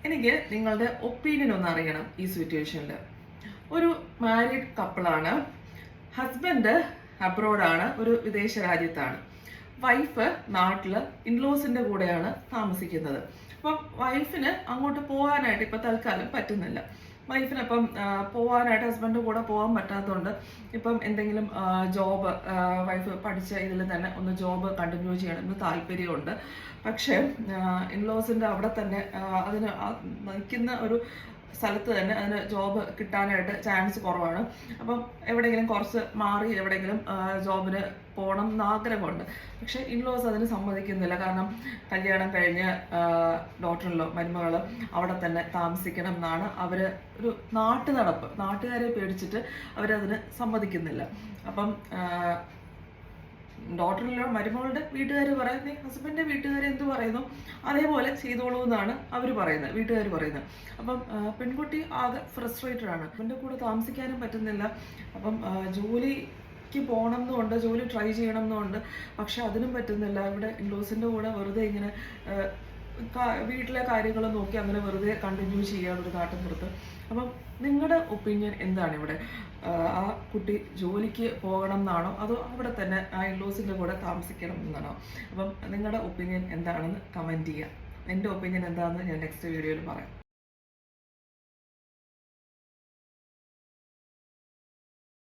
എനിക്ക് നിങ്ങളുടെ ഒപ്പീനിയൻ ഒന്ന് അറിയണം ഈ സിറ്റുവേഷനിൽ. ഒരു മാരീഡ് കപ്പിളാണ്, ഹസ്ബൻഡ് അബ്രോഡാണ്, ഒരു വിദേശ രാജ്യത്താണ്. വൈഫ് നാട്ടിൽ ഇൻലോസിൻ്റെ കൂടെയാണ് താമസിക്കുന്നത്. അപ്പം വൈഫിന് അങ്ങോട്ട് പോകാനായിട്ട് ഇപ്പം തൽക്കാലം പറ്റുന്നില്ല. വൈഫിനപ്പം പോകാനായിട്ട് ഹസ്ബൻഡ് കൂടെ പോകാൻ പറ്റാത്തതുകൊണ്ട് ഇപ്പം എന്തെങ്കിലും ജോബ്, വൈഫ് പഠിച്ച ഇതിൽ തന്നെ ഒന്ന് ജോബ് കണ്ടിന്യൂ ചെയ്യണമെന്ന് താല്പര്യമുണ്ട്. പക്ഷേ ഇൻലോസിൻ്റെ അവിടെ തന്നെ അതിന് നിൽക്കുന്ന ഒരു സ്ഥലത്ത് തന്നെ അതിന് ജോബ് കിട്ടാനായിട്ട് ചാൻസ് കുറവാണ്. അപ്പം എവിടെയെങ്കിലും കുറച്ച് മാറി എവിടെയെങ്കിലും ജോബിന് പോകണം എന്ന് ആഗ്രഹമുണ്ട്. പക്ഷേ ഇൻലോസ് അതിന് സമ്മതിക്കുന്നില്ല. കാരണം കല്യാണം കഴിഞ്ഞ് ഡോട്ടറിലോ മരുമകൾ അവിടെ തന്നെ താമസിക്കണം എന്നാണ് അവർ ഒരു നടപ്പ്, നാട്ടുകാരെ പേടിച്ചിട്ട് അവരതിന് സമ്മതിക്കുന്നില്ല. അപ്പം ഡോട്ടറിലോ മരുമകളുടെ വീട്ടുകാർ പറയുന്നത്, ഹസ്ബൻഡിൻ്റെ വീട്ടുകാർ എന്ത് പറയുന്നു അതേപോലെ ചെയ്തോളൂ എന്നാണ് അവർ പറയുന്നത്, വീട്ടുകാർ പറയുന്നത്. അപ്പം പെൺകുട്ടി ആകെ ഫ്രസ്ട്രേറ്റഡ് ആണ്. ഹസ്ബൻഡിൻ്റെ കൂടെ താമസിക്കാനും പറ്റുന്നില്ല. അപ്പം ജോലിക്ക് പോകണം എന്നുണ്ട്, ജോലി ട്രൈ ചെയ്യണം എന്നുണ്ട്. പക്ഷെ അതിനും പറ്റുന്നില്ല. ഇവിടെ ഇൻലോസിൻ്റെ കൂടെ വെറുതെ ഇങ്ങനെ വീട്ടിലെ കാര്യങ്ങൾ നോക്കി അങ്ങനെ വെറുതെ കണ്ടിന്യൂ ചെയ്യാൻ ഒരു നാട്ടിൻപുറത്ത്. അപ്പം നിങ്ങളുടെ ഒപ്പീനിയൻ എന്താണ് ഇവിടെ? ആ കുട്ടി ജോലിക്ക് പോകണം എന്നാണോ അതോ അവിടെ തന്നെ ആ ഇൻലോസിൻ്റെ കൂടെ താമസിക്കണം എന്നാണോ? അപ്പം നിങ്ങളുടെ ഒപ്പീനിയൻ എന്താണെന്ന് കമൻറ്റ് ചെയ്യുക. എൻ്റെ ഒപ്പീനിയൻ എന്താണെന്ന് ഞാൻ നെക്സ്റ്റ് വീഡിയോയിൽ പറയാം.